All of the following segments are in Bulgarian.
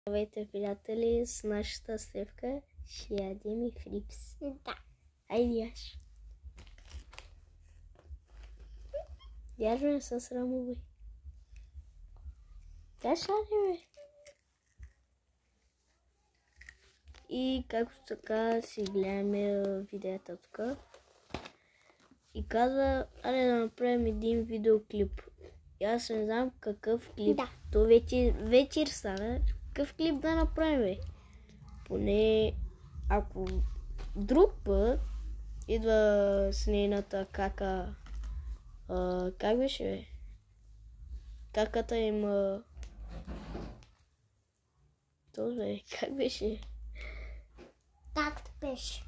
Здравейте, приятели, с нашата Стефка ще ядем и фрипс. Да. Айде яш. Яш ме със срамове. Яш бе. И както така си гледаме видеята тук. И каза, аре да направим един видеоклип. И аз не знам какъв клип. Да. То вечер стана. Какъв клип да направим, бе? Поне ако друг път идва с нейната кака. Как беше, бе? Каката им... бе, как беше? Както беше.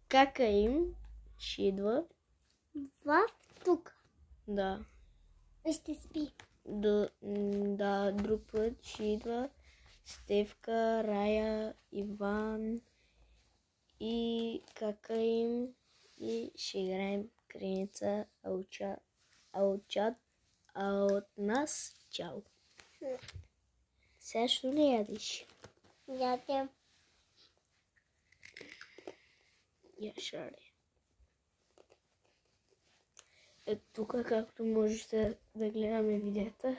Кака им ще идва. Тук. Да. Ще спи. Да, друг път ще идва Стефка, Рая, Иван и кака им и ще играем креница, а от нас чао. Сега що ли ядеш? Ядем. Яшаре. Ето тук, както можете да гледаме видеята.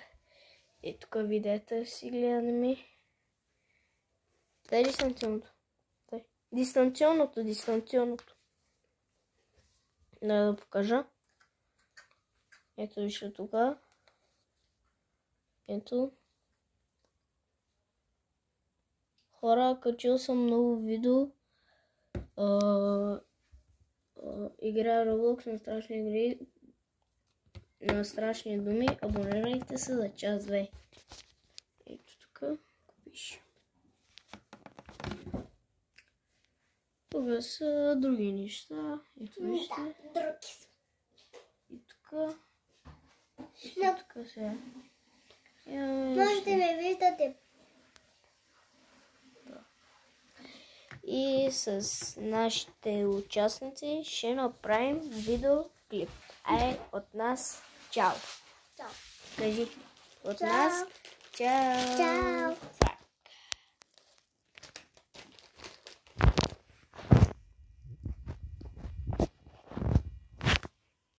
Ето тук видеята си гледаме. Дай дистанционното. Дай. Дистанционното. Да покажа. Ето вижте тук. Ето. Хора, качил съм много видео. Играя Roblox на страшни игри, на страшни думи. Абонирайте се за час 2. Ето тук пише. Тук са други неща. Ето вижте. Да, други са. И тук. Тук сега. Може да ме виждате. И с нашите участници ще направим видеоклип. От нас чао! Чао! Кажи, от нас чао! Чао!